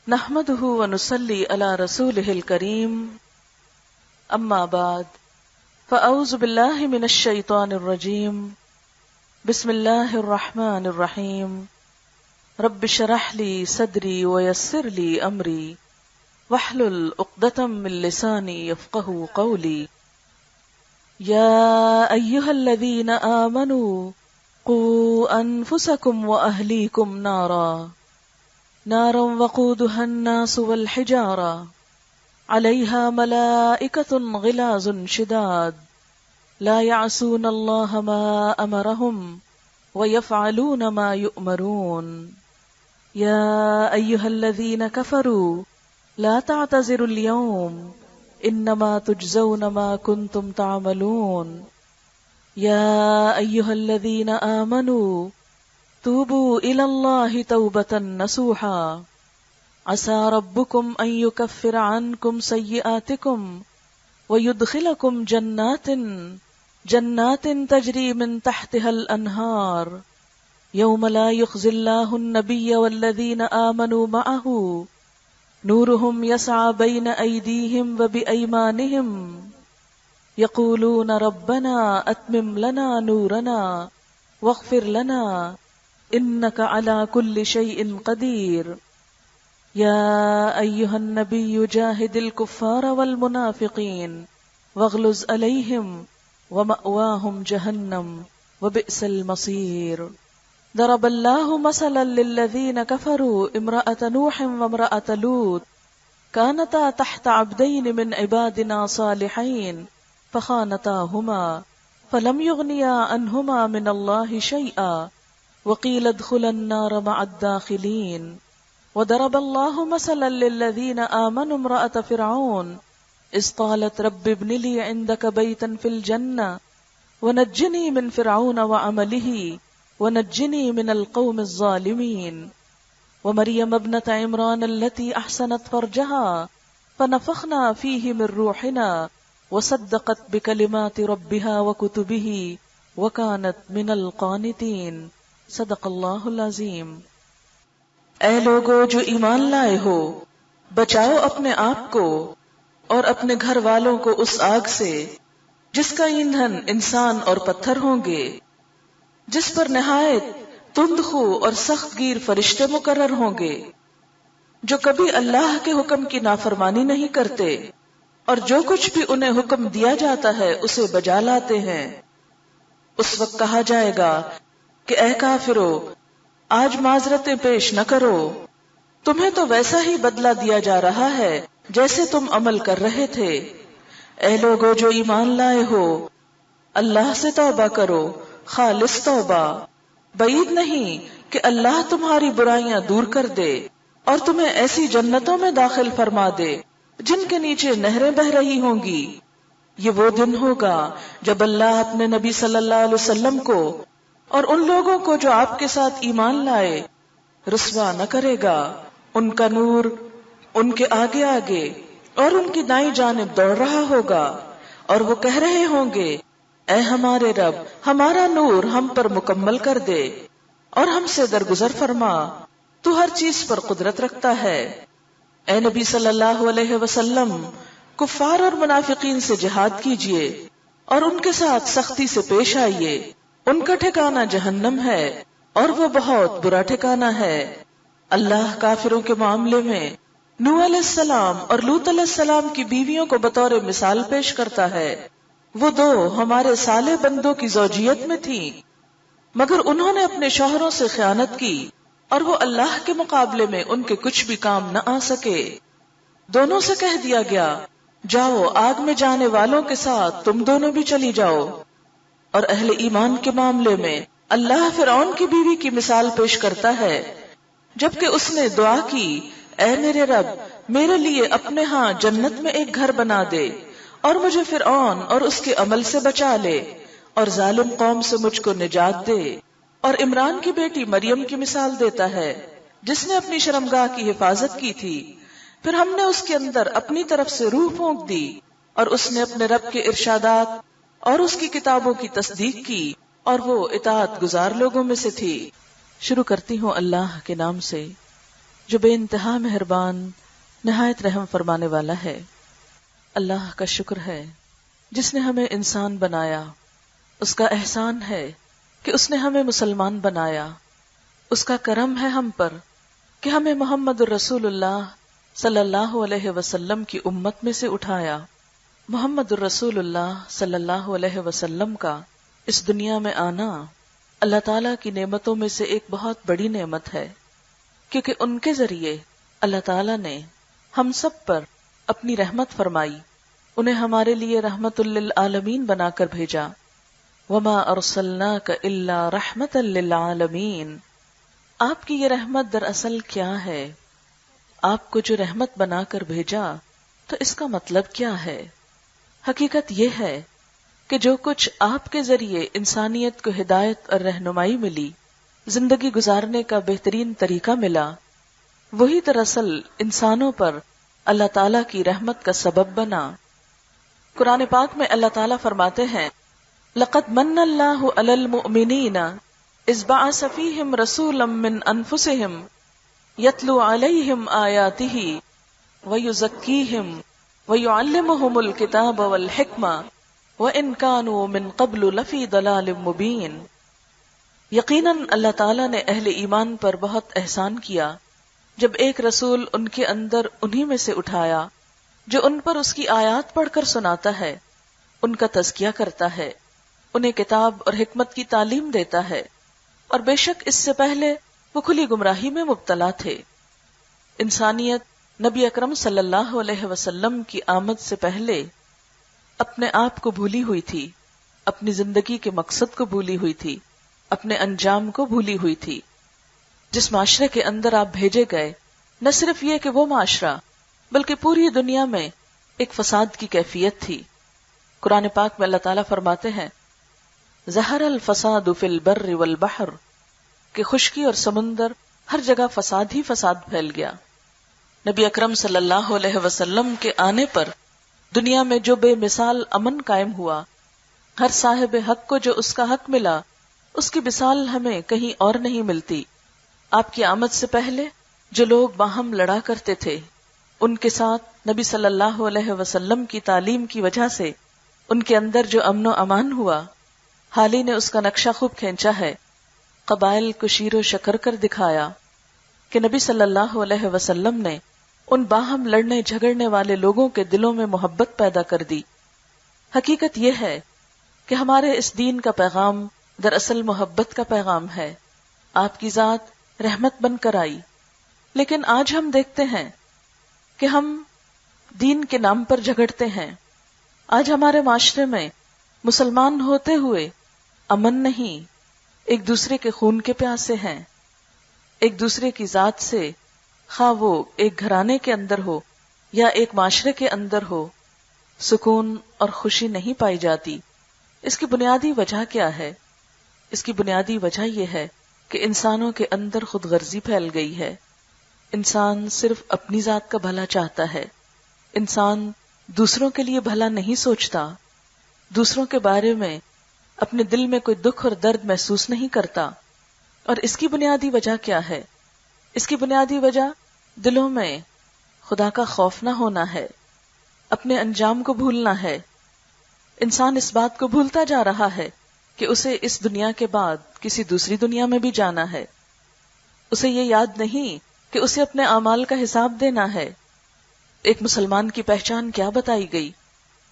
نحمده ونصلي على رسوله الكريم اما بعد فاعوذ بالله من الشيطان الرجيم بسم الله الرحمن الرحيم رب اشرح لي صدري ويسر لي امري واحلل عقدة من لساني يفقهوا قولي يا ايها الذين آمنوا قوا انفسكم واهليكم نارا وقودها الناس والحجارة عليها ملائكة غلاظ شداد لا يعصون الله ما أمرهم ويفعلون ما يؤمرون يا أيها الذين كفروا لا تعتذروا اليوم إنما تجزون ما كنتم تعملون يا أيها الذين آمنوا توبوا إلى الله توبة نصوحا عسى ربكم أن يكفر عنكم سيئاتكم ويدخلكم جنات تجري من تحتها الأنهار يوم لا يخزي الله النبي والذين آمنوا معه نورهم يسعى بين أيديهم وبأيمانهم يقولون ربنا أتمم لنا نورنا واغفر لنا إنك على كل شيء قدير يا أيها النبي جاهد الكفار والمنافقين واغلظ عليهم ومأواهم جهنم وبئس المصير ضرب الله مثلا للذين كفروا امرأة نوح وامرأة لوط كانتا تحت عبدين من عبادنا صالحين فخانتاهما فلم يغنيا عنهما من الله شيئا وقيل ادخلا النار مع الداخلين وضرب الله مثلا للذين آمنوا امرأة فرعون إذ قالت رب ابن لي عندك بيتا في الجنة ونجني من فرعون وعمله ونجني من القوم الظالمين ومريم ابنة عمران التي أحسنت فرجها فنفخنا فيه من روحنا وصدقت بكلمات ربها وكتبه وكانت من القانتين صدق اللہ العظیم۔ اے لوگو جو ایمان لائے ہو، بچاؤ اپنے آپ کو اور اپنے گھر والوں کو اس آگ سے جس کا ایندھن انسان اور پتھر ہوں گے، جس پر نہایت تندخو اور سخت گیر فرشتے مقرر ہوں گے، جو کبھی اللہ کے حکم کی نافرمانی نہیں کرتے اور جو کچھ بھی انہیں حکم دیا جاتا ہے اسے بجا لاتے ہیں۔ اس وقت کہا جائے گا کہ اے کافرو، آج معذرتیں پیش نہ کرو، تمہیں تو ویسا ہی بدلہ دیا جا رہا ہے جیسے تم عمل کر رہے تھے۔ اے لوگو جو ایمان لائے ہو، اللہ سے توبہ کرو، خالص توبہ۔ بعید نہیں کہ اللہ تمہاری برائیاں دور کر دے اور تمہیں ایسی جنتوں میں داخل فرما دے جن کے نیچے نہریں بہہ رہی ہوں گی۔ یہ وہ دن ہوگا جب اللہ اپنے نبی صلی اللہ علیہ وسلم کو اور ان لوگوں کو جو آپ کے ساتھ ایمان لائے رسوا نہ کرے گا۔ ان کا نور ان کے آگے آگے اور ان کی دائیں جانب دوڑ رہا ہوگا اور وہ کہہ رہے ہوں گے، اے ہمارے رب، ہمارا نور ہم پر مکمل کر دے اور ہم سے درگزر فرما، تو ہر چیز پر قدرت رکھتا ہے۔ اے نبی صلی اللہ علیہ وسلم، کفار اور منافقین سے جہاد کیجئے اور ان کے ساتھ سختی سے پیش آئیے، ان کا ٹھکانہ جہنم ہے اور وہ بہت برا ٹھکانہ ہے۔ اللہ کافروں کے معاملے میں نوح علیہ السلام اور لوط علیہ السلام کی بیویوں کو بطور مثال پیش کرتا ہے۔ وہ دو ہمارے صالح بندوں کی زوجیت میں تھیں، مگر انہوں نے اپنے شوہروں سے خیانت کی اور وہ اللہ کے مقابلے میں ان کے کچھ بھی کام نہ آ سکے۔ دونوں سے کہہ دیا گیا، جاؤ آگ میں جانے والوں کے ساتھ تم دونوں بھی چلی جاؤ۔ اور اہل ایمان کے معاملے میں اللہ فرعون کی بیوی کی مثال پیش کرتا ہے، جبکہ اس نے دعا کی، اے میرے رب، میرے لیے اپنے ہاں جنت میں ایک گھر بنا دے اور مجھے فرعون اور اس کے عمل سے بچا لے اور ظالم قوم سے مجھ کو نجات دے۔ اور عمران کی بیٹی مریم کی مثال دیتا ہے، جس نے اپنی شرمگاہ کی حفاظت کی تھی، پھر ہم نے اس کے اندر اپنی طرف سے روح پھونک دی اور اس نے اپنے رب کے ارشادات اور اس کی کتابوں کی تصدیق کی اور وہ اطاعت گزار لوگوں میں سے تھی۔ شروع کرتی ہوں اللہ کے نام سے جو بے انتہا مہربان نہایت رحم فرمانے والا ہے۔ اللہ کا شکر ہے جس نے ہمیں انسان بنایا، اس کا احسان ہے کہ اس نے ہمیں مسلمان بنایا، اس کا کرم ہے ہم پر کہ ہمیں محمد الرسول اللہ صلی اللہ علیہ وسلم کی امت میں سے اٹھایا۔ محمد الرسول اللہ صلی اللہ علیہ وسلم کا اس دنیا میں آنا اللہ تعالیٰ کی نعمتوں میں سے ایک بہت بڑی نعمت ہے، کیونکہ ان کے ذریعے اللہ تعالیٰ نے ہم سب پر اپنی رحمت فرمائی، انہیں ہمارے لیے رحمت للعالمین بنا کر بھیجا۔ وما ارسلناک الا رحمتا للعالمین۔ آپ کی یہ رحمت دراصل کیا ہے؟ آپ کو جو رحمت بنا کر بھیجا تو اس کا مطلب کیا ہے؟ حقیقت یہ ہے کہ جو کچھ آپ کے ذریعے انسانیت کو ہدایت اور رہنمائی ملی، زندگی گزارنے کا بہترین طریقہ ملا، وہی دراصل انسانوں پر اللہ تعالیٰ کی رحمت کا سبب بنا۔ قرآن پاک میں اللہ تعالیٰ فرماتے ہیں لَقَدْ مَنَّ اللَّهُ عَلَى الْمُؤْمِنِينَ إِذْ بَعَثَ فِيهِمْ رَسُولًا مِّنْ أَنفُسِهِمْ يَتْلُو عَلَيْهِمْ آيَاتِهِ وَيُزَكِّيهِمْ وَيُعَلِّمُهُمُ الْكِتَابَ وَالْحِكْمَةَ وَإِنْ كَانُوا مِنْ قَبْلُ لَفِي ضَلَالٍ مُبِينٍ۔ یقیناً اللہ تعالیٰ نے اہل ایمان پر بہت احسان کیا جب ایک رسول ان کے اندر انہی میں سے اٹھایا جو ان پر اس کی آیات پڑھ کر سناتا ہے، ان کا تزکیہ کرتا ہے، انہیں کتاب اور حکمت کی تعلیم دیتا ہے، اور بے شک اس سے پہلے وہ کھلی گمراہی میں مبتلا تھے۔ انسانیت نبی اکرم صلی اللہ علیہ وسلم کی آمد سے پہلے اپنے آپ کو بھولی ہوئی تھی، اپنی زندگی کے مقصد کو بھولی ہوئی تھی، اپنے انجام کو بھولی ہوئی تھی۔ جس معاشرے کے اندر آپ بھیجے گئے، نہ صرف یہ کہ وہ معاشرہ بلکہ پوری دنیا میں ایک فساد کی کیفیت تھی۔ قرآن پاک میں اللہ تعالیٰ فرماتے ہیں ظہر الفساد فی البر والبحر، کہ خشکی اور سمندر ہر جگہ فساد ہی فساد پھیل گیا۔ نبی اکرم صلی اللہ علیہ وسلم کے آنے پر دنیا میں جو بے مثال امن قائم ہوا، ہر صاحب حق کو جو اس کا حق ملا، اس کی مثال ہمیں کہیں اور نہیں ملتی۔ آپ کی آمد سے پہلے جو لوگ باہم لڑا کرتے تھے، ان کے ساتھ نبی صلی اللہ علیہ وسلم کی تعلیم کی وجہ سے ان کے اندر جو امن و امان ہوا، حالی نے اس کا نقشہ خوب کھینچا ہے، قبائل کو شیر و شکر کر دکھایا کہ نبی صلی اللہ علیہ وسلم نے ان باہم لڑنے جھگڑنے والے لوگوں کے دلوں میں محبت پیدا کر دی۔ حقیقت یہ ہے کہ ہمارے اس دین کا پیغام دراصل محبت کا پیغام ہے۔ آپ کی ذات رحمت بن کر آئی، لیکن آج ہم دیکھتے ہیں کہ ہم دین کے نام پر جھگڑتے ہیں۔ آج ہمارے معاشرے میں مسلمان ہوتے ہوئے امن نہیں، ایک دوسرے کے خون کے پیاسے ہیں، ایک دوسرے کی ذات سے، خواہ وہ ایک گھرانے کے اندر ہو یا ایک معاشرے کے اندر ہو، سکون اور خوشی نہیں پائی جاتی۔ اس کی بنیادی وجہ کیا ہے؟ اس کی بنیادی وجہ یہ ہے کہ انسانوں کے اندر خود غرضی پھیل گئی ہے۔ انسان صرف اپنی ذات کا بھلا چاہتا ہے، انسان دوسروں کے لیے بھلا نہیں سوچتا، دوسروں کے بارے میں اپنے دل میں کوئی دکھ اور درد محسوس نہیں کرتا۔ اور اس کی بنیادی وجہ کیا ہے؟ اس کی بنیادی وجہ دلوں میں خدا کا خوف نہ ہونا ہے، اپنے انجام کو بھولنا ہے۔ انسان اس بات کو بھولتا جا رہا ہے کہ اسے اس دنیا کے بعد کسی دوسری دنیا میں بھی جانا ہے۔ اسے یہ یاد نہیں کہ اسے اپنے اعمال کا حساب دینا ہے۔ ایک مسلمان کی پہچان کیا بتائی گئی؟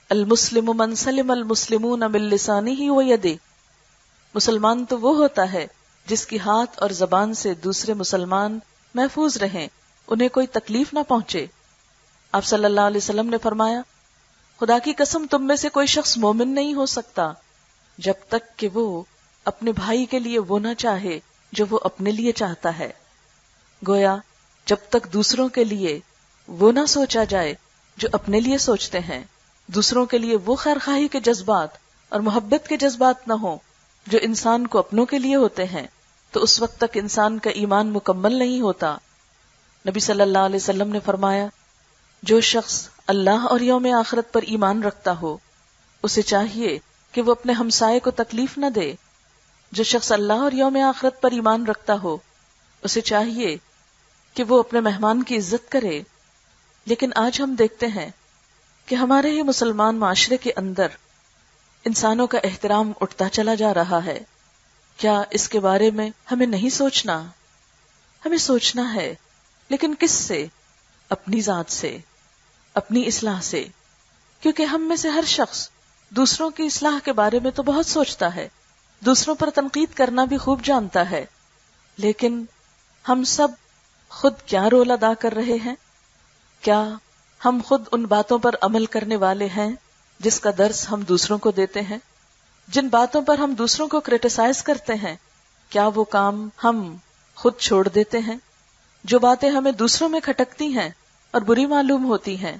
المسلم من سلم المسلمون من لسانہ ویدہ۔ مسلمان تو وہ ہوتا ہے جس کی ہاتھ اور زبان سے دوسرے مسلمان محفوظ رہیں، انہیں کوئی تکلیف نہ پہنچے۔ آپ صلی اللہ علیہ وسلم نے فرمایا خدا کی قسم تم میں سے کوئی شخص مومن نہیں ہو سکتا جب تک کہ وہ اپنے بھائی کے لیے وہ نہ چاہے جو وہ اپنے لیے چاہتا ہے۔ گویا جب تک دوسروں کے لیے وہ نہ سوچا جائے جو اپنے لیے سوچتے ہیں، دوسروں کے لیے وہ خیرخواہی کے جذبات اور محبت کے جذبات نہ ہوں جو انسان کو اپنوں کے لیے ہوتے ہیں، تو اس وقت تک انسان کا ایمان مکمل نہیں ہوتا۔ نبی صلی اللہ علیہ وسلم نے فرمایا جو شخص اللہ اور یوم آخرت پر ایمان رکھتا ہو اسے چاہیے کہ وہ اپنے ہمسائے کو تکلیف نہ دے۔ جو شخص اللہ اور یوم آخرت پر ایمان رکھتا ہو اسے چاہیے کہ وہ اپنے مہمان کی عزت کرے، لیکن آج ہم دیکھتے ہیں کہ ہمارے ہی مسلمان معاشرے کے اندر انسانوں کا احترام اٹھتا چلا جا رہا ہے۔ کیا اس کے بارے میں ہمیں نہیں سوچنا؟ ہمیں سوچنا ہے، لیکن کس سے؟ اپنی ذات سے، اپنی اصلاح سے، کیونکہ ہم میں سے ہر شخص دوسروں کی اصلاح کے بارے میں تو بہت سوچتا ہے، دوسروں پر تنقید کرنا بھی خوب جانتا ہے، لیکن ہم سب خود کیا رول ادا کر رہے ہیں؟ کیا ہم خود ان باتوں پر عمل کرنے والے ہیں جس کا درس ہم دوسروں کو دیتے ہیں؟ جن باتوں پر ہم دوسروں کو کرٹیسائز کرتے ہیں، کیا وہ کام ہم خود چھوڑ دیتے ہیں؟ جو باتیں ہمیں دوسروں میں کھٹکتی ہیں اور بری معلوم ہوتی ہیں،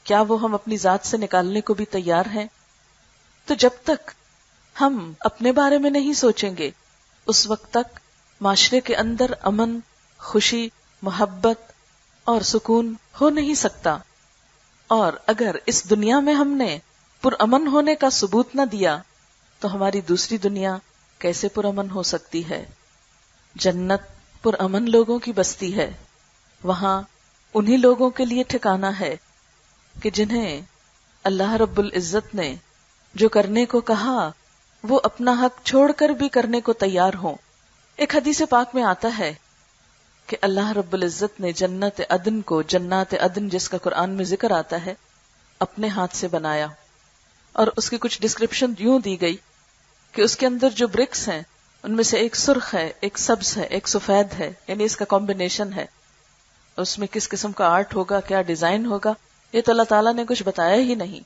کیا وہ ہم اپنی ذات سے نکالنے کو بھی تیار ہیں؟ تو جب تک ہم اپنے بارے میں نہیں سوچیں گے، اس وقت تک معاشرے کے اندر امن، خوشی، محبت اور سکون ہو نہیں سکتا۔ اور اگر اس دنیا میں ہم نے پرامن ہونے کا ثبوت نہ دیا تو ہماری دوسری دنیا کیسے پرامن ہو سکتی ہے؟ جنت پرامن لوگوں کی بستی ہے، وہاں انہی لوگوں کے لیے ٹھکانہ ہے کہ جنہیں اللہ رب العزت نے جو کرنے کو کہا وہ اپنا حق چھوڑ کر بھی کرنے کو تیار ہوں۔ ایک حدیث پاک میں آتا ہے کہ اللہ رب العزت نے جنت عدن کو، جنات عدن جس کا قرآن میں ذکر آتا ہے، اپنے ہاتھ سے بنایا، اور اس کی کچھ ڈسکرپشن یوں دی گئی کہ اس کے اندر جو برکس ہیں ان میں سے ایک سرخ ہے، ایک سبز ہے، ایک سفید ہے، یعنی اس کا کمبینیشن ہے۔ اس میں کس قسم کا آرٹ ہوگا، کیا ڈیزائن ہوگا، یہ تو اللہ تعالیٰ نے کچھ بتایا ہی نہیں۔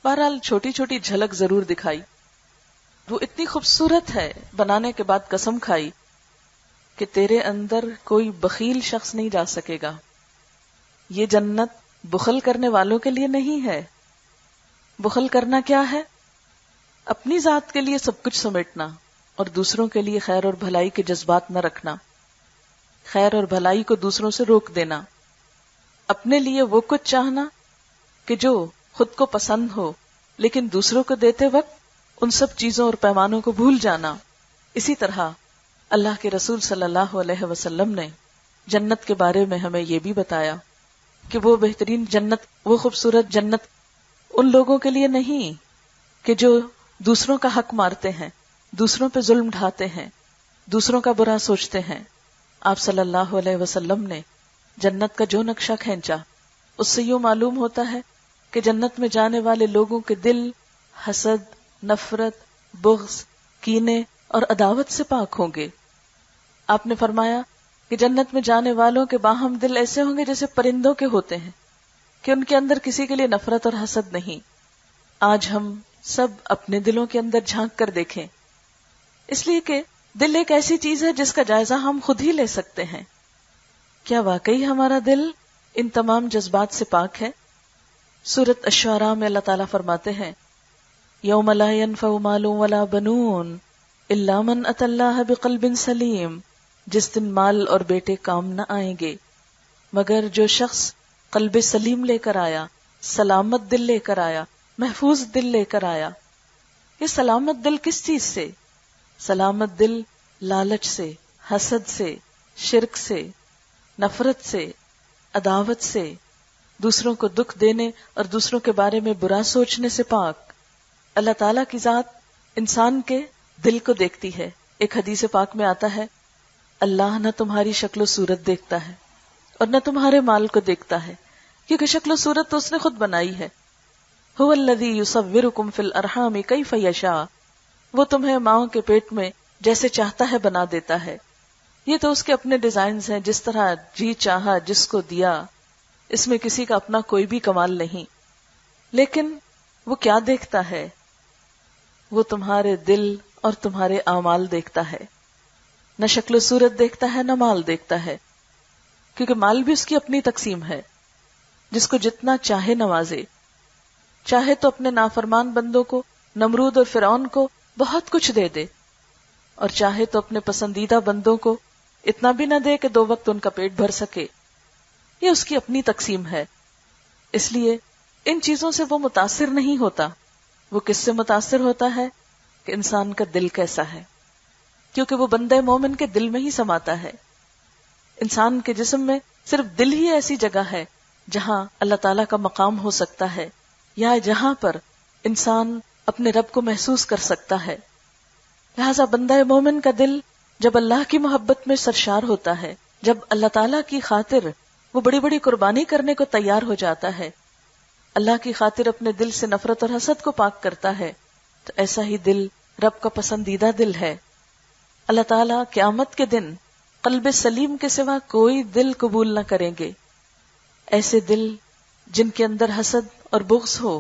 بہرحال چھوٹی چھوٹی جھلک ضرور دکھائی۔ وہ اتنی خوبصورت ہے، بنانے کے بعد قسم کھائی کہ تیرے اندر کوئی بخیل شخص نہیں جا سکے گا۔ یہ جنت بخل کرنے والوں کے لیے نہیں ہے۔ بخل کرنا کیا ہے؟ اپنی ذات کے لیے سب کچھ سمیٹنا اور دوسروں کے لیے خیر اور بھلائی کے جذبات نہ رکھنا، خیر اور بھلائی کو دوسروں سے روک دینا، اپنے لیے وہ کچھ چاہنا کہ جو خود کو پسند ہو، لیکن دوسروں کو دیتے وقت ان سب چیزوں اور پیمانوں کو بھول جانا۔ اسی طرح اللہ کے رسول صلی اللہ علیہ وسلم نے جنت کے بارے میں ہمیں یہ بھی بتایا کہ وہ بہترین جنت، وہ خوبصورت جنت ان لوگوں کے لیے نہیں کہ جو دوسروں کا حق مارتے ہیں، دوسروں پہ ظلم ڈھاتے ہیں، دوسروں کا برا سوچتے ہیں۔ آپ صلی اللہ علیہ وسلم نے جنت کا جو نقشہ کھینچا، اس سے یوں معلوم ہوتا ہے کہ جنت میں جانے والے لوگوں کے دل حسد، نفرت، بغض، کینے اور عداوت سے پاک ہوں گے۔ آپ نے فرمایا کہ جنت میں جانے والوں کے باہم دل ایسے ہوں گے جیسے پرندوں کے ہوتے ہیں، کہ ان کے اندر کسی کے لیے نفرت اور حسد نہیں۔ آج ہم سب اپنے دلوں کے اندر جھانک کر دیکھیں، اس لیے کہ دل ایک ایسی چیز ہے جس کا جائزہ ہم خود ہی لے سکتے ہیں۔ کیا واقعی ہمارا دل ان تمام جذبات سے پاک ہے؟ سورۃ الشعراء میں اللہ تعالیٰ فرماتے ہیں، یوم لا ينفع مال ولا بنون الا من اتى اللہ بقلب سلیم، جس دن مال اور بیٹے کام نہ آئیں گے مگر جو شخص قلب سلیم لے کر آیا، سلامت دل لے کر آیا، محفوظ دل لے کر آیا۔ یہ سلامت دل کس چیز سے؟ سلامت دل لالچ سے، حسد سے، شرک سے، نفرت سے، عداوت سے، دوسروں کو دکھ دینے اور دوسروں کے بارے میں برا سوچنے سے پاک۔ اللہ تعالیٰ کی ذات انسان کے دل کو دیکھتی ہے۔ ایک حدیث پاک میں آتا ہے، اللہ نہ تمہاری شکل و صورت دیکھتا ہے اور نہ تمہارے مال کو دیکھتا ہے، کیونکہ شکل و صورت تو اس نے خود بنائی ہے۔ هو الذی یصورکم فی الارحام کیف یشاء، وہ تمہیں ماؤں کے پیٹ میں جیسے چاہتا ہے بنا دیتا ہے۔ یہ تو اس کے اپنے ڈیزائنز ہیں، جس طرح جی چاہا جس کو دیا، اس میں کسی کا اپنا کوئی بھی کمال نہیں۔ لیکن وہ کیا دیکھتا ہے؟ وہ تمہارے دل اور تمہارے اعمال دیکھتا ہے، نہ شکل و صورت دیکھتا ہے، نہ مال دیکھتا ہے، کیونکہ مال بھی اس کی اپنی تقسیم ہے، جس کو جتنا چاہے نوازے۔ چاہے تو اپنے نافرمان بندوں کو، نمرود اور فرعون کو بہت کچھ دے دے، اور چاہے تو اپنے پسندیدہ بندوں کو اتنا بھی نہ دے کہ 2 وقت ان کا پیٹ بھر سکے۔ یہ اس کی اپنی تقسیم ہے۔ اس لیے ان چیزوں سے وہ متاثر نہیں ہوتا۔ وہ کس سے متاثر ہوتا ہے کہ انسان کا دل کیسا ہے، کیونکہ وہ بندہ مومن کے دل میں ہی سماتا ہے۔ انسان کے جسم میں صرف دل ہی ایسی جگہ ہے جہاں اللہ تعالیٰ کا مقام ہو سکتا ہے، یا جہاں پر انسان اپنے رب کو محسوس کر سکتا ہے. لہذا بندہ مومن کا دل جب اللہ کی محبت میں سرشار ہوتا ہے، جب اللہ تعالیٰ کی خاطر وہ بڑی بڑی قربانی کرنے کو تیار ہو جاتا ہے، اللہ کی خاطر اپنے دل سے نفرت اور حسد کو پاک کرتا ہے، تو ایسا ہی دل رب کا پسندیدہ دل ہے. اللہ تعالیٰ قیامت کے دن قلب سلیم کے سوا کوئی دل قبول نہ کریں گے. ایسے دل جن کے اندر حسد اور بغض ہو،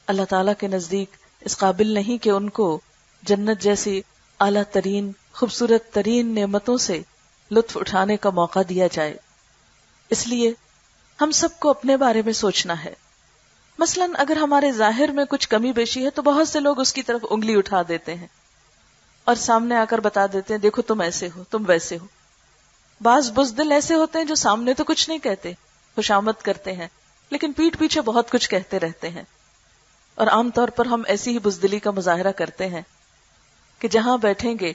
اللہ تعالیٰ کے نزدیک اس قابل نہیں کہ ان کو جنت جیسی اعلیٰ ترین خوبصورت ترین نعمتوں سے لطف اٹھانے کا موقع دیا جائے. اس لیے ہم سب کو اپنے بارے میں سوچنا ہے. مثلا اگر ہمارے ظاہر میں کچھ کمی بیشی ہے تو بہت سے لوگ اس کی طرف انگلی اٹھا دیتے ہیں اور سامنے آ کر بتا دیتے ہیں دیکھو تم ایسے ہو، تم ویسے ہو. بعض بزدل ایسے ہوتے ہیں جو سامنے تو کچھ نہیں کہتے، خوشامد کرتے ہیں، لیکن پیٹھ پیچھے بہت کچھ کہتے رہتے ہیں. اور عام طور پر ہم ایسی ہی بزدلی کا مظاہرہ کرتے ہیں کہ جہاں بیٹھیں گے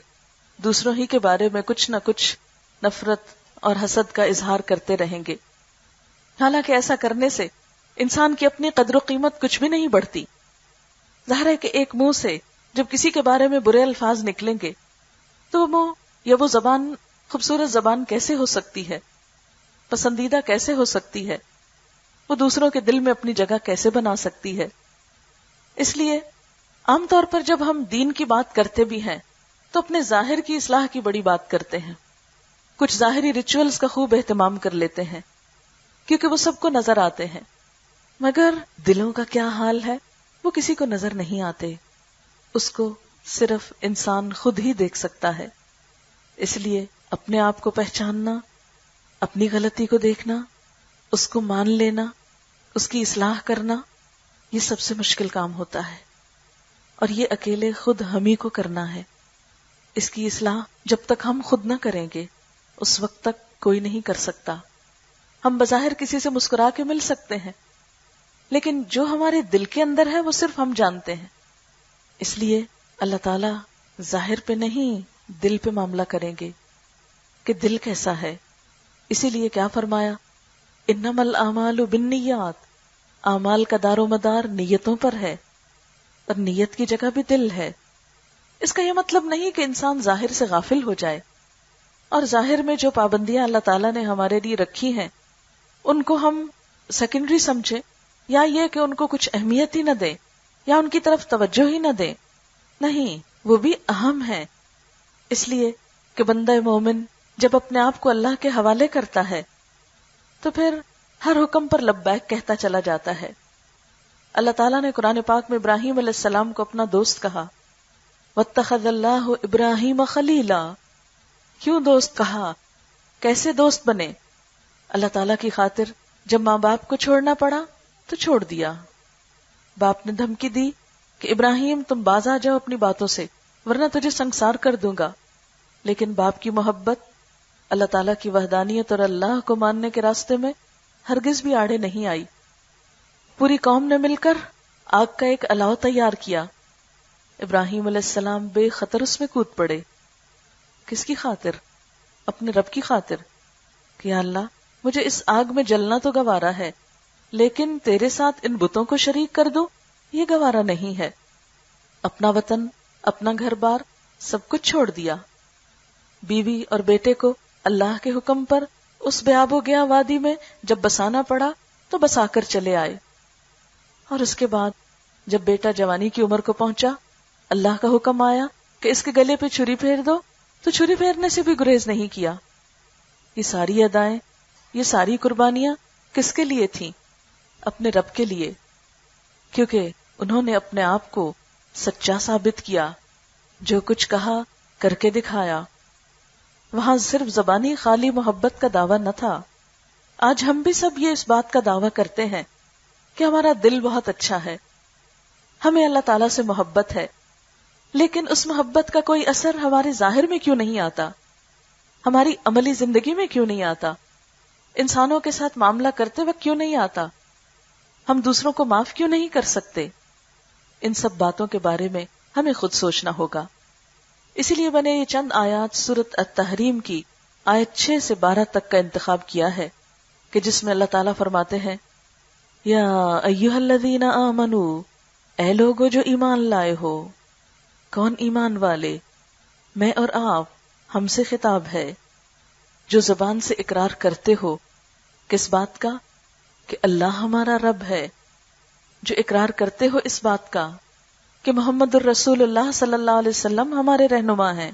دوسروں ہی کے بارے میں کچھ نہ کچھ نفرت اور حسد کا اظہار کرتے رہیں گے. حالانکہ ایسا کرنے سے انسان کی اپنی قدر و قیمت کچھ بھی نہیں بڑھتی. ظاہر ہے کہ ایک منہ سے جب کسی کے بارے میں برے الفاظ نکلیں گے تو وہ منہ یا وہ زبان خوبصورت زبان کیسے ہو سکتی ہے، پسندیدہ کیسے ہو سکتی ہے، وہ دوسروں کے دل میں اپنی جگہ کیسے بنا سکتی ہے. اس لیے عام طور پر جب ہم دین کی بات کرتے بھی ہیں تو اپنے ظاہر کی اصلاح کی بڑی بات کرتے ہیں. کچھ ظاہری ریچولز کا خوب اہتمام کر لیتے ہیں کیونکہ وہ سب کو نظر آتے ہیں، مگر دلوں کا کیا حال ہے وہ کسی کو نظر نہیں آتے. اس کو صرف انسان خود ہی دیکھ سکتا ہے. اس لیے اپنے آپ کو پہچاننا، اپنی غلطی کو دیکھنا، اس کو مان لینا، اس کی اصلاح کرنا، یہ سب سے مشکل کام ہوتا ہے، اور یہ اکیلے خود ہم ہی کو کرنا ہے. اس کی اصلاح جب تک ہم خود نہ کریں گے اس وقت تک کوئی نہیں کر سکتا. ہم بظاہر کسی سے مسکرا کے مل سکتے ہیں، لیکن جو ہمارے دل کے اندر ہے وہ صرف ہم جانتے ہیں. اس لیے اللہ تعالیٰ ظاہر پہ نہیں دل پہ معاملہ کریں گے کہ دل کیسا ہے. اسی لیے کیا فرمایا، انما الاعمال بالنیات، اعمال کا دار و مدار نیتوں پر ہے، اور نیت کی جگہ بھی دل ہے. اس کا یہ مطلب نہیں کہ انسان ظاہر سے غافل ہو جائے اور ظاہر میں جو پابندیاں اللہ تعالیٰ نے ہمارے لیے رکھی ہیں ان کو ہم سیکنڈری سمجھیں، یا یہ کہ ان کو کچھ اہمیت ہی نہ دیں یا ان کی طرف توجہ ہی نہ دیں. نہیں، وہ بھی اہم ہے. اس لیے کہ بندہ مومن جب اپنے آپ کو اللہ کے حوالے کرتا ہے تو پھر ہر حکم پر لبیک کہتا چلا جاتا ہے. اللہ تعالیٰ نے قرآن پاک میں ابراہیم علیہ السلام کو اپنا دوست کہا، واتخذ اللہ ابراہیم خلیلا. کیوں دوست کہا؟ کیسے دوست بنے؟ اللہ تعالیٰ کی خاطر جب ماں باپ کو چھوڑنا پڑا تو چھوڑ دیا. باپ نے دھمکی دی کہ ابراہیم تم باز آ جاؤ اپنی باتوں سے ورنہ تجھے سنسار کر دوں گا. لیکن باپ کی محبت اللہ تعالیٰ کی وحدانیت اور اللہ کو ماننے کے راستے میں ہرگز بھی آڑے نہیں آئی. پوری قوم نے مل کر آگ کا ایک الاؤ تیار کیا. ابراہیم علیہ السلام بے خطر اس میں کود پڑے. کس کی خاطر؟ اپنے رب کی خاطر کہ یا اللہ مجھے اس آگ میں جلنا تو گوارا ہے، لیکن تیرے ساتھ ان بتوں کو شریک کر دوں یہ گوارا نہیں ہے. اپنا وطن، اپنا گھر بار سب کچھ چھوڑ دیا. بیوی اور بیٹے کو اللہ کے حکم پر اس بے آب و گیا وادی میں جب بسانا پڑا تو بسا کر چلے آئے. اور اس کے بعد جب بیٹا جوانی کی عمر کو پہنچا، اللہ کا حکم آیا کہ اس کے گلے پہ چھری پھیر دو، تو چھری پھیرنے سے بھی گریز نہیں کیا. یہ ساری ادائیں، یہ ساری قربانیاں کس کے لیے تھیں؟ اپنے رب کے لیے، کیونکہ انہوں نے اپنے آپ کو سچا ثابت کیا. جو کچھ کہا کر کے دکھایا. وہاں صرف زبانی خالی محبت کا دعویٰ نہ تھا. آج ہم بھی سب یہ اس بات کا دعویٰ کرتے ہیں کہ ہمارا دل بہت اچھا ہے، ہمیں اللہ تعالیٰ سے محبت ہے، لیکن اس محبت کا کوئی اثر ہمارے ظاہر میں کیوں نہیں آتا؟ ہماری عملی زندگی میں کیوں نہیں آتا؟ انسانوں کے ساتھ معاملہ کرتے وقت کیوں نہیں آتا؟ ہم دوسروں کو معاف کیوں نہیں کر سکتے؟ ان سب باتوں کے بارے میں ہمیں خود سوچنا ہوگا. اسی لیے میں نے یہ چند آیات سورۃ التحریم کی آیت 6 سے 12 تک کا انتخاب کیا ہے کہ جس میں اللہ تعالیٰ فرماتے ہیں یا ایھا الذین آمنوا، اے لوگو جو ایمان لائے ہو۔ کون ایمان والے؟ میں اور آپ، ہم سے خطاب ہے جو زبان سے اقرار کرتے ہو کس بات کا؟ کہ اللہ ہمارا رب ہے، جو اقرار کرتے ہو اس بات کا کہ محمد الرسول اللہ صلی اللہ علیہ وسلم ہمارے رہنما ہیں،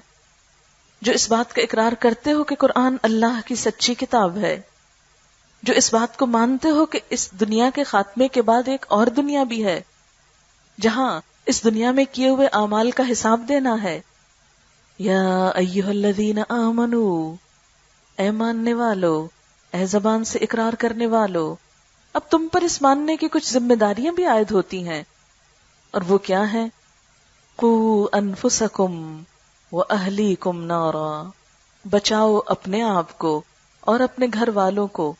جو اس بات کا اقرار کرتے ہو کہ قرآن اللہ کی سچی کتاب ہے، جو اس بات کو مانتے ہو کہ اس دنیا کے خاتمے کے بعد ایک اور دنیا بھی ہے جہاں اس دنیا میں کیے ہوئے اعمال کا حساب دینا ہے۔ یا ایھا الذین آمنوا، اے ماننے والو، اے زبان سے اقرار کرنے والو، اب تم پر اس ماننے کی کچھ ذمہ داریاں بھی عائد ہوتی ہیں، اور وہ کیا ہیں؟ قوا انفسکم واہلیکم نارا، بچاؤ اپنے آپ کو اور اپنے گھر والوں کو،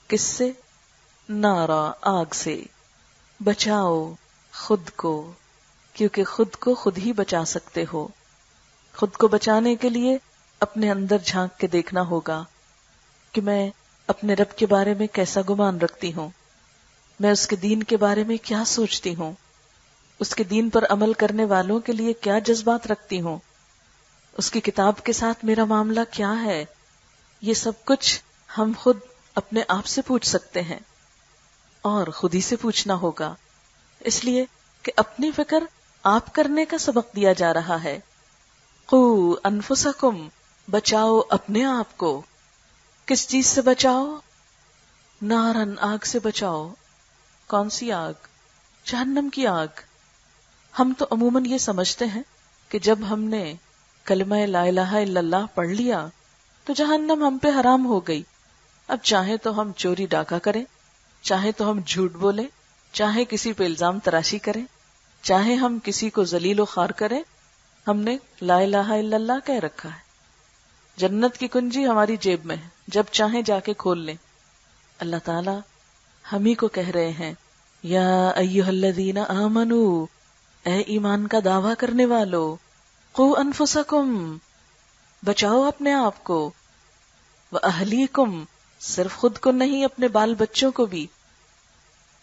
کس سے؟ نارا، آگ سے۔ بچاؤ خود کو، کیونکہ خود کو خود ہی بچا سکتے ہو۔ خود کو بچانے کے لیے اپنے اندر جھانک کے دیکھنا ہوگا کہ میں اپنے رب کے بارے میں کیسا گمان رکھتی ہوں، میں اس کے دین کے بارے میں کیا سوچتی ہوں، اس کے دین پر عمل کرنے والوں کے لیے کیا جذبات رکھتی ہوں، اس کی کتاب کے ساتھ میرا معاملہ کیا ہے۔ یہ سب کچھ ہم خود اپنے آپ سے پوچھ سکتے ہیں اور خود ہی سے پوچھنا ہوگا، اس لیے کہ اپنی فکر آپ کرنے کا سبق دیا جا رہا ہے۔ قوا انفسکم، بچاؤ اپنے آپ کو۔ کس چیز سے بچاؤ؟ نارن، آگ سے بچاؤ۔ کون سی آگ؟ جہنم کی آگ۔ ہم تو عموماً یہ سمجھتے ہیں کہ جب ہم نے کلمہ لا الہ الا اللہ پڑھ لیا تو جہنم ہم پہ حرام ہو گئی، اب چاہے تو ہم چوری ڈاکہ کریں، چاہے تو ہم جھوٹ بولیں، چاہے کسی پہ الزام تراشی کریں، چاہے ہم کسی کو ذلیل و خوار کریں، ہم نے لا الہ الا اللہ کہہ رکھا ہے، جنت کی کنجی ہماری جیب میں ہے، جب چاہیں جا کے کھول لیں۔ اللہ تعالی ہم ہی کو کہہ رہے ہیں یا ایھا الذین آمنوا، اے ایمان کا دعویٰ کرنے والو، قوا انفسکم، بچاؤ اپنے آپ کو، واہلیکم، صرف خود کو نہیں، اپنے بال بچوں کو بھی،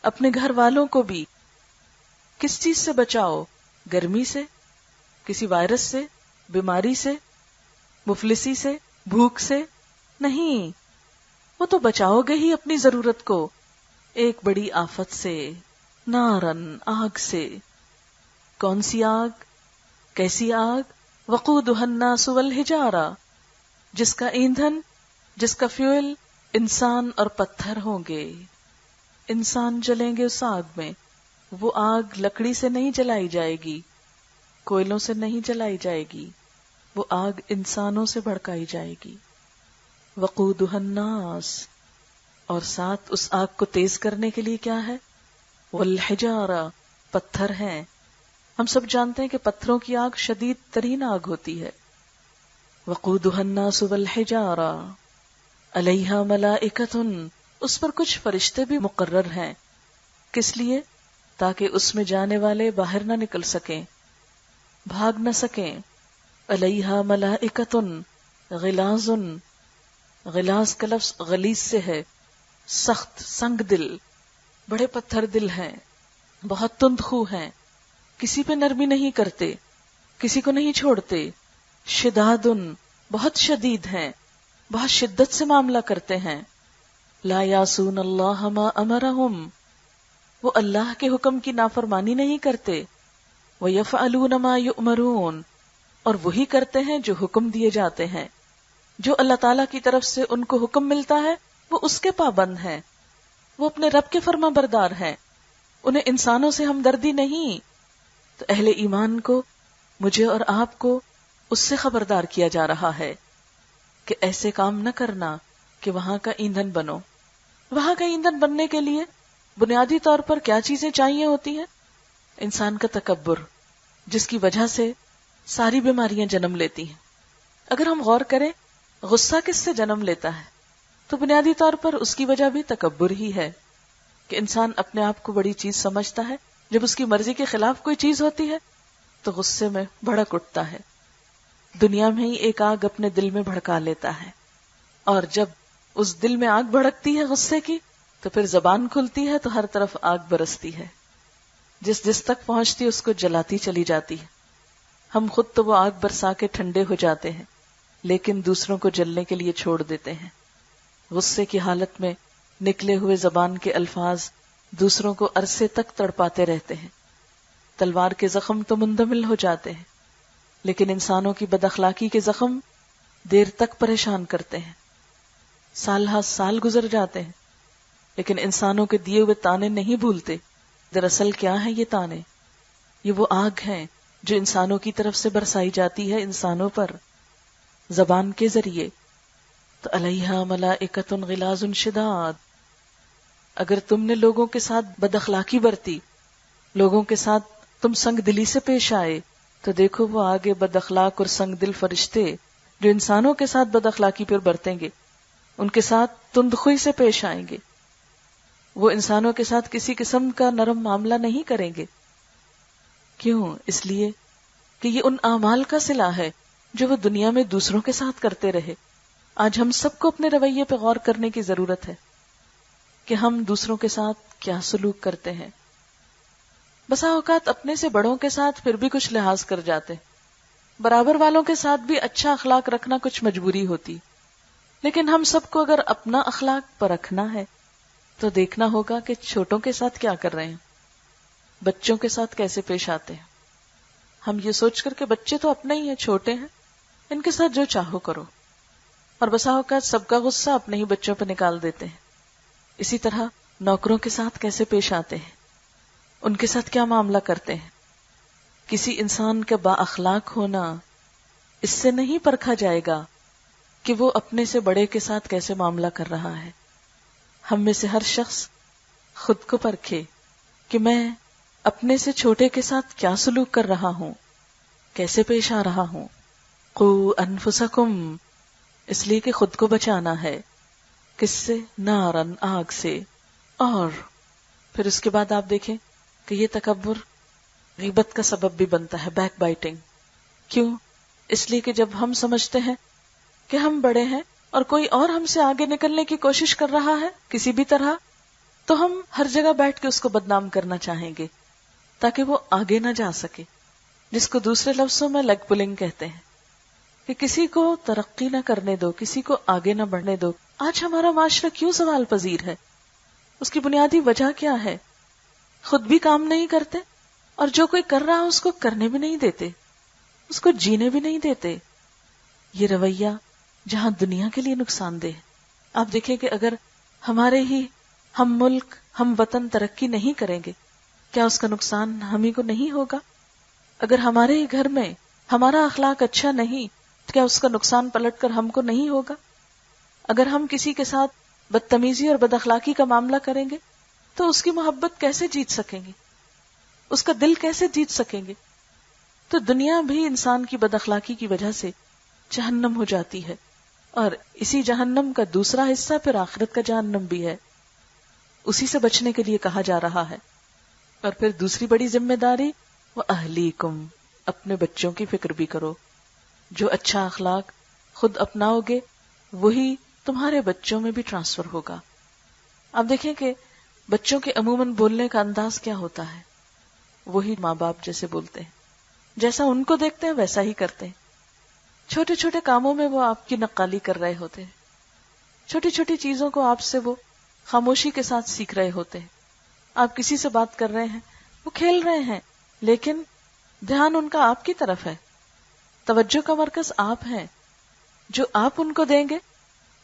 اپنے گھر والوں کو بھی۔ کس چیز سے بچاؤ؟ گرمی سے، کسی وائرس سے، بیماری سے، مفلسی سے، بھوک سے؟ نہیں، وہ تو بچاؤ گے ہی اپنی ضرورت کو ایک بڑی آفت سے، نارن، آگ سے۔ کون سی آگ؟ کیسی آگ؟ وقودھا الناس والحجارہ، جس کا ایندھن، جس کا فیول انسان اور پتھر ہوں گے۔ انسان جلیں گے اس آگ میں، وہ آگ لکڑی سے نہیں جلائی جائے گی، کوئلوں سے نہیں جلائی جائے گی، وہ آگ انسانوں سے بھڑکائی جائے گی۔ وقودھا الناس، اور ساتھ اس آگ کو تیز کرنے کے لیے کیا ہے؟ والحجارہ، پتھر ہیں۔ ہم سب جانتے ہیں کہ پتھروں کی آگ شدید ترین آگ ہوتی ہے۔ وقودھا الناس والحجارہ علیہا ملائکۃ، اس پر کچھ فرشتے بھی مقرر ہیں۔ کس لیے؟ تاکہ اس میں جانے والے باہر نہ نکل سکیں، بھاگ نہ سکیں۔ علیہا ملائکۃ غلاظ، غلاظ کا لفظ غلیظ سے ہے، سخت، سنگ دل، بڑے پتھر دل ہیں، بہت تند خو ہیں، کسی پہ نرمی نہیں کرتے، کسی کو نہیں چھوڑتے۔ شداد، بہت شدید ہیں، بہت شدت سے معاملہ کرتے ہیں۔ لا یعصون اللہ ما امرہم، وہ اللہ کے حکم کی نافرمانی نہیں کرتے۔ ویفعلون ما یؤمرون، اور وہی کرتے ہیں جو حکم دیے جاتے ہیں۔ جو اللہ تعالیٰ کی طرف سے ان کو حکم ملتا ہے وہ اس کے پابند ہیں، وہ اپنے رب کے فرما بردار ہیں، انہیں انسانوں سے ہمدردی نہیں۔ تو اہل ایمان کو، مجھے اور آپ کو اس سے خبردار کیا جا رہا ہے کہ ایسے کام نہ کرنا کہ وہاں کا ایندھن بنو۔ وہاں کا ایندھن بننے کے لیے بنیادی طور پر کیا چیزیں چاہیے ہوتی ہیں؟ انسان کا تکبر، جس کی وجہ سے ساری بیماریاں جنم لیتی ہیں۔ اگر ہم غور کریں غصہ کس سے جنم لیتا ہے تو بنیادی طور پر اس کی وجہ بھی تکبر ہی ہے کہ انسان اپنے آپ کو بڑی چیز سمجھتا ہے، جب اس کی مرضی کے خلاف کوئی چیز ہوتی ہے تو غصے میں بھڑک اٹھتا ہے، دنیا میں ہی ایک آگ اپنے دل میں بھڑکا لیتا ہے۔ اور جب اس دل میں آگ بھڑکتی ہے غصے کی تو پھر زبان کھلتی ہے تو ہر طرف آگ برستی ہے، جس تک پہنچتی اس کو جلاتی چلی جاتی ہے۔ ہم خود تو وہ آگ برسا کے ٹھنڈے ہو جاتے ہیں لیکن دوسروں کو جلنے کے لیے چھوڑ دیتے ہیں۔ غصے کی حالت میں نکلے ہوئے زبان کے الفاظ دوسروں کو عرصے تک تڑپاتے رہتے ہیں۔ تلوار کے زخم تو مندمل ہو جاتے ہیں لیکن انسانوں کی بد اخلاقی کے زخم دیر تک پریشان کرتے ہیں۔ سال ہا سال گزر جاتے ہیں لیکن انسانوں کے دیے ہوئے تانے نہیں بھولتے۔ دراصل کیا ہے یہ تانے؟ یہ وہ آگ ہیں جو انسانوں کی طرف سے برسائی جاتی ہے انسانوں پر زبان کے ذریعے۔ تو علیہا ملائکۃ غلاظ شداد، اگر تم نے لوگوں کے ساتھ بد اخلاقی برتی، لوگوں کے ساتھ تم سنگ دلی سے پیش آئے، تو دیکھو وہ آگے بد اخلاق اور سنگ دل فرشتے جو انسانوں کے ساتھ بد اخلاقی پر برتیں گے ان کے ساتھ تندخوئی سے پیش آئیں گے۔ وہ انسانوں کے ساتھ کسی قسم کا نرم معاملہ نہیں کریں گے۔ کیوں؟ اس لیے کہ یہ ان اعمال کا صلہ ہے جو وہ دنیا میں دوسروں کے ساتھ کرتے رہے۔ آج ہم سب کو اپنے رویے پہ غور کرنے کی ضرورت ہے کہ ہم دوسروں کے ساتھ کیا سلوک کرتے ہیں۔ بسا اوقات اپنے سے بڑوں کے ساتھ پھر بھی کچھ لحاظ کر جاتے، برابر والوں کے ساتھ بھی اچھا اخلاق رکھنا کچھ مجبوری ہوتی، لیکن ہم سب کو اگر اپنا اخلاق پرکھنا ہے تو دیکھنا ہوگا کہ چھوٹوں کے ساتھ کیا کر رہے ہیں، بچوں کے ساتھ کیسے پیش آتے ہیں۔ ہم یہ سوچ کر کہ بچے تو اپنے ہی ہیں، چھوٹے ہیں، ان کے ساتھ جو چاہو کرو، اور بسا اوقات سب کا غصہ اپنے ہی بچوں پہ نکال دیتے ہیں۔ اسی طرح نوکروں کے ساتھ کیسے پیش آتے ہیں، ان کے ساتھ کیا معاملہ کرتے ہیں۔ کسی انسان کا با اخلاق ہونا اس سے نہیں پرکھا جائے گا کہ وہ اپنے سے بڑے کے ساتھ کیسے معاملہ کر رہا ہے۔ ہم میں سے ہر شخص خود کو پرکھے کہ میں اپنے سے چھوٹے کے ساتھ کیا سلوک کر رہا ہوں، کیسے پیش آ رہا ہوں۔ قو انفسکم، اس لیے کہ خود کو بچانا ہے، کس سے؟ نارن، آگ سے۔ اور پھر اس کے بعد آپ دیکھیں کہ یہ تکبر غیبت کا سبب بھی بنتا ہے، بیک بائٹنگ۔ کیوں؟ اس لیے کہ جب ہم سمجھتے ہیں کہ ہم بڑے ہیں اور کوئی اور ہم سے آگے نکلنے کی کوشش کر رہا ہے کسی بھی طرح، تو ہم ہر جگہ بیٹھ کے اس کو بدنام کرنا چاہیں گے تاکہ وہ آگے نہ جا سکے، جس کو دوسرے لفظوں میں لیگ پلنگ کہتے ہیں، کہ کسی کو ترقی نہ کرنے دو، کسی کو آگے نہ بڑھنے دو۔ آج ہمارا معاشرہ کیوں سوال پذیر ہے؟ اس کی بنیادی وجہ کیا ہے؟ خود بھی کام نہیں کرتے اور جو کوئی کر رہا اس کو کرنے بھی نہیں دیتے، اس کو جینے بھی نہیں دیتے۔ یہ رویہ جہاں دنیا کے لیے نقصان دہ۔ آپ دیکھیں کہ اگر ہم ملک، ہم وطن ترقی نہیں کریں گے، کیا اس کا نقصان ہم ہی کو نہیں ہوگا؟ اگر ہمارے ہی گھر میں ہمارا اخلاق اچھا نہیں تو کیا اس کا نقصان پلٹ کر ہم کو نہیں ہوگا؟ اگر ہم کسی کے ساتھ بدتمیزی اور بد اخلاقی کا معاملہ کریں گے تو اس کی محبت کیسے جیت سکیں گے؟ اس کا دل کیسے جیت سکیں گے؟ تو دنیا بھی انسان کی بد اخلاقی کی وجہ سے جہنم ہو جاتی ہے، اور اسی جہنم کا دوسرا حصہ پھر آخرت کا جہنم بھی ہے۔ اسی سے بچنے کے لیے کہا جا رہا ہے۔ اور پھر دوسری بڑی ذمہ داری، وَأَهْلِيكُمْ، اپنے بچوں کی فکر بھی کرو۔ جو اچھا اخلاق خود اپناؤ گے وہی تمہارے بچوں میں بھی ٹرانسفر ہوگا۔ آپ دیکھیں کہ بچوں کے عموماً بولنے کا انداز کیا ہوتا ہے، وہی ماں باپ جیسے بولتے ہیں، جیسا ان کو دیکھتے ہیں ویسا ہی کرتے ہیں۔ چھوٹے چھوٹے کاموں میں وہ آپ کی نقالی کر رہے ہوتے ہیں، چھوٹی چھوٹی چیزوں کو آپ سے وہ خاموشی کے ساتھ سیکھ رہے ہوتے ہیں۔ آپ کسی سے بات کر رہے ہیں، وہ کھیل رہے ہیں، لیکن دھیان ان کا آپ کی طرف ہے، توجہ کا مرکز آپ ہیں۔ جو آپ ان کو دیں گے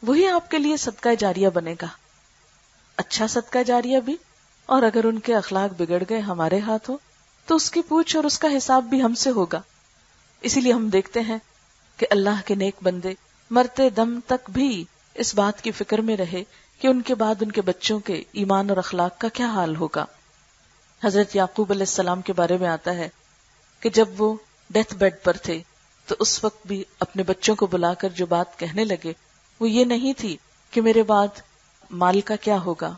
وہی آپ کے لیے صدقہ جاریہ بنے گا، اچھا صدقہ جاریہ بھی، اور اگر ان کے اخلاق بگڑ گئے ہمارے ہاتھوں تو اس کی پوچھ اور اس کا حساب بھی ہم سے ہوگا۔ اسی لیے ہم دیکھتے ہیں کہ اللہ کے نیک بندے مرتے دم تک بھی اس بات کی فکر میں رہے کہ ان کے بعد ان کے بچوں کے ایمان اور اخلاق کا کیا حال ہوگا۔ حضرت یعقوب علیہ السلام کے بارے میں آتا ہے کہ جب وہ ڈیتھ بیڈ پر تھے تو اس وقت بھی اپنے بچوں کو بلا کر جو بات کہنے لگے وہ یہ نہیں تھی کہ میرے بعد مال کا کیا ہوگا،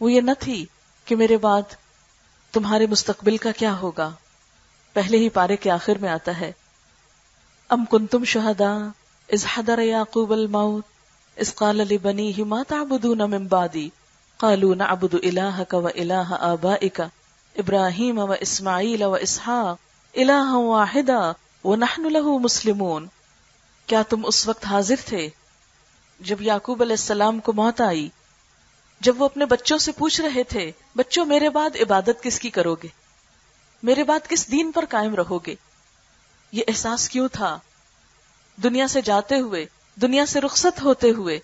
وہ یہ نہ تھی کہ میرے بعد تمہارے مستقبل کا کیا ہوگا۔ پہلے ہی پارے کے آخر میں آتا ہے ام کنتم شہداء اذ حضر یعقوب الموت اذ قال لبنیہ ما تعبدون من بعدی قالوا نعبد الہک و الہ آبائک ابراہیم و اسماعیل و اسحاق الہا واحدا ونحن له مسلمون. کیا تم اس وقت حاضر تھے جب یعقوب علیہ السلام کو موت آئی، جب وہ اپنے بچوں سے پوچھ رہے تھے بچوں میرے بعد عبادت کس کی کرو گے، میرے بعد کس دین پر قائم رہو گے؟ یہ احساس کیوں تھا دنیا سے جاتے ہوئے، دنیا سے رخصت ہوتے ہوئے؟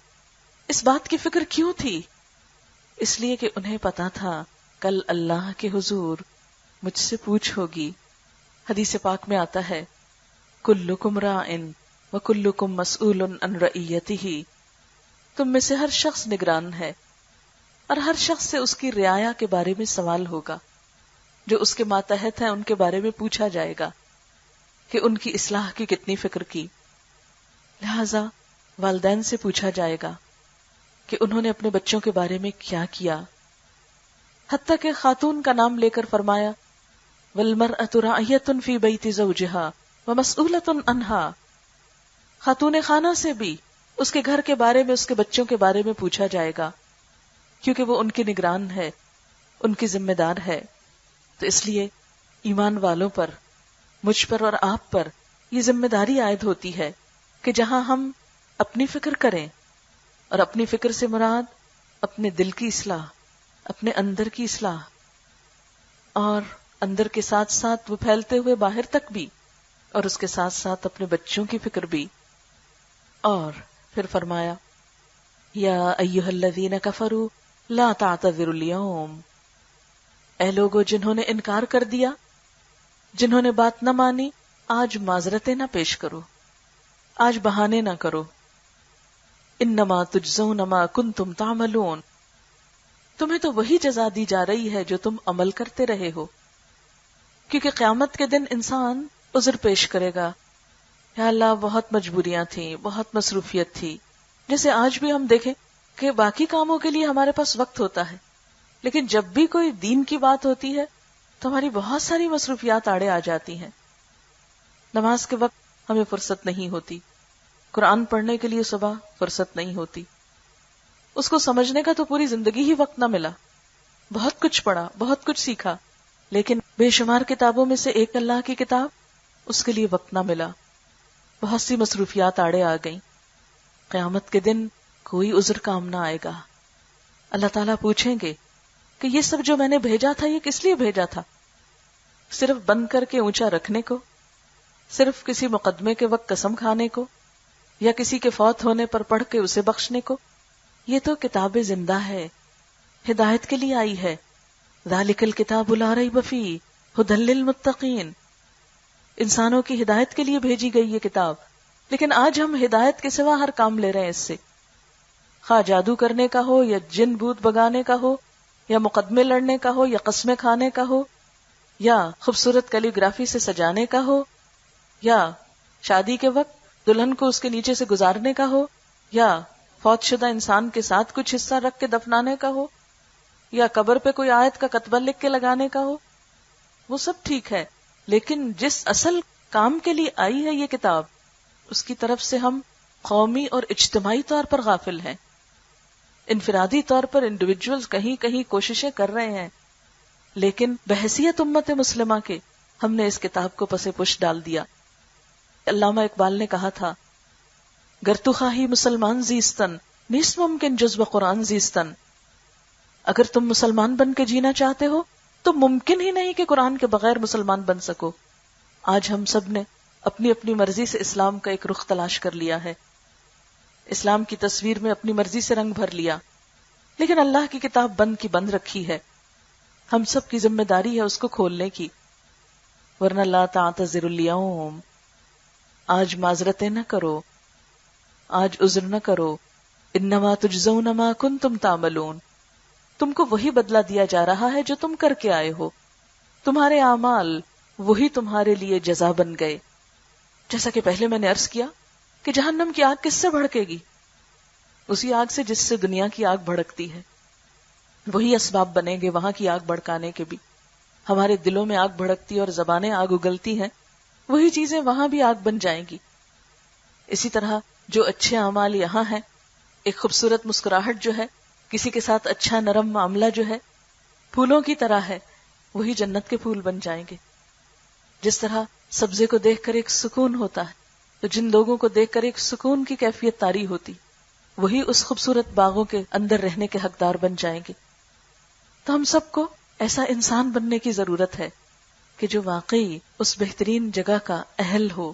اس بات کی فکر کیوں تھی؟ اس لیے کہ انہیں پتا تھا کل اللہ کے حضور مجھ سے پوچھ ہوگی. حدیث پاک میں آتا ہے کلکم راعن وکلکم مسئول عن رعیتہ، تم میں سے ہر شخص نگران ہے اور ہر شخص سے اس کی رعایا کے بارے میں سوال ہوگا. جو اس کے ماتحت ہیں ان کے بارے میں پوچھا جائے گا کہ ان کی اصلاح کی کتنی فکر کی. لہذا والدین سے پوچھا جائے گا کہ انہوں نے اپنے بچوں کے بارے میں کیا کیا. حتیٰ کہ خاتون کا نام لے کر فرمایا وَالْمَرْأَةُ رَاعِيَةٌ فِي بَيْتِ زَوْجِهَا وَمَسْئُولَةٌ عَنْهَا، خاتون خانہ سے بھی اس کے گھر کے بارے میں، اس کے بچوں کے بارے میں پوچھا جائے گا، کیونکہ وہ ان کی نگران ہے، ان کی ذمہ دار ہے. تو اس لیے ایمان والوں پر، مجھ پر اور آپ پر یہ ذمہ داری عائد ہوتی ہے کہ جہاں ہم اپنی فکر کریں، اور اپنی فکر سے مراد اپنے دل کی اصلاح، اپنے اندر کی اصلاح، اور اندر کے ساتھ ساتھ وہ پھیلتے ہوئے باہر تک بھی، اور اس کے ساتھ ساتھ اپنے بچوں کی فکر بھی. اور پھر فرمایا یا ایھا الذین کفروا لا تعتذروا اليوم، اے لوگو جنہوں نے انکار کر دیا، جنہوں نے بات نہ مانی، آج معذرتیں نہ پیش کرو، آج بہانے نہ کرو. انما تجزون ما کنتم تعملون، تمہیں تو وہی جزا دی جا رہی ہے جو تم عمل کرتے رہے ہو. کیونکہ قیامت کے دن انسان عذر پیش کرے گا، یا اللہ بہت مجبوریاں تھیں، بہت مصروفیت تھی. جیسے آج بھی ہم دیکھیں کہ باقی کاموں کے لیے ہمارے پاس وقت ہوتا ہے، لیکن جب بھی کوئی دین کی بات ہوتی ہے تو ہماری بہت ساری مصروفیات آڑے آ جاتی ہیں. نماز کے وقت ہمیں فرصت نہیں ہوتی، قرآن پڑھنے کے لیے صبح فرصت نہیں ہوتی. اس کو سمجھنے کا تو پوری زندگی ہی وقت نہ ملا. بہت کچھ پڑھا، بہت کچھ سیکھا، لیکن بے شمار کتابوں میں سے ایک اللہ کی کتاب، اس کے لیے وقت نہ ملا. بہت سی مصروفیات آڑے آ گئیں. قیامت کے دن کوئی عذر کام نہ آئے گا. اللہ تعالیٰ پوچھیں گے کہ یہ سب جو میں نے بھیجا تھا یہ کس لیے بھیجا تھا؟ صرف بند کر کے اونچا رکھنے کو؟ صرف کسی مقدمے کے وقت قسم کھانے کو؟ یا کسی کے فوت ہونے پر پڑھ کے اسے بخشنے کو؟ یہ تو کتاب زندہ ہے، ہدایت کے لیے آئی ہے. ذالک الکتاب لا ریب فیہ ھدی للمتقین، انسانوں کی ہدایت کے لیے بھیجی گئی یہ کتاب. لیکن آج ہم ہدایت کے سوا ہر کام لے رہے ہیں اس سے، خواہ جادو کرنے کا ہو، یا جن بھوت بگانے کا ہو، یا مقدمے لڑنے کا ہو، یا قسمیں کھانے کا ہو، یا خوبصورت کیلیگرافی سے سجانے کا ہو، یا شادی کے وقت دلہن کو اس کے نیچے سے گزارنے کا ہو، یا فوت شدہ انسان کے ساتھ کچھ حصہ رکھ کے دفنانے کا ہو، یا قبر پہ کوئی آیت کا کتبہ لکھ کے لگانے کا ہو. وہ سب ٹھیک ہے، لیکن جس اصل کام کے لیے آئی ہے یہ کتاب، اس کی طرف سے ہم قومی اور اجتماعی طور پر غافل ہیں. انفرادی طور پر انڈیویجول کہیں کہیں کوششیں کر رہے ہیں، لیکن بحیثیت امت مسلمہ کے ہم نے اس کتاب کو پس پش ڈال دیا. علامہ اقبال نے کہا تھا گر تو خواہی مسلمان زیستن نیست ممکن جز قرآن زیستن، اگر تم مسلمان بن کے جینا چاہتے ہو تو ممکن ہی نہیں کہ قرآن کے بغیر مسلمان بن سکو. آج ہم سب نے اپنی اپنی مرضی سے اسلام کا ایک رخ تلاش کر لیا ہے، اسلام کی تصویر میں اپنی مرضی سے رنگ بھر لیا، لیکن اللہ کی کتاب بند کی بند رکھی ہے. ہم سب کی ذمہ داری ہے اس کو کھولنے کی. ورنہ لا تعتذر اليوم، آج معذرتیں نہ کرو، آج عذر نہ کرو. انما تجزون ما کنتم تعملون، تم کو وہی بدلہ دیا جا رہا ہے جو تم کر کے آئے ہو. تمہارے اعمال وہی تمہارے لیے جزا بن گئے. جیسا کہ پہلے میں نے عرض کیا کہ جہنم کی آگ کس سے بھڑکے گی؟ اسی آگ سے جس سے دنیا کی آگ بھڑکتی ہے. وہی اسباب بنیں گے وہاں کی آگ بھڑکانے کے بھی. ہمارے دلوں میں آگ بھڑکتی اور زبانیں آگ اگلتی ہیں، وہی چیزیں وہاں بھی آگ بن جائیں گی. اسی طرح جو اچھے اعمال یہاں ہیں ایک خوبصورت مسکراہٹ جو ہے، کسی کے ساتھ اچھا نرم معاملہ جو ہے، پھولوں کی طرح ہے، وہی جنت کے پھول بن جائیں گے. جس طرح سبزے کو دیکھ کر ایک سکون ہوتا ہے، تو جن لوگوں کو دیکھ کر ایک سکون کی کیفیت طاری ہوتی، وہی اس خوبصورت باغوں کے اندر رہنے کے حقدار بن جائیں گے. تو ہم سب کو ایسا انسان بننے کی ضرورت ہے کہ جو واقعی اس بہترین جگہ کا اہل ہو،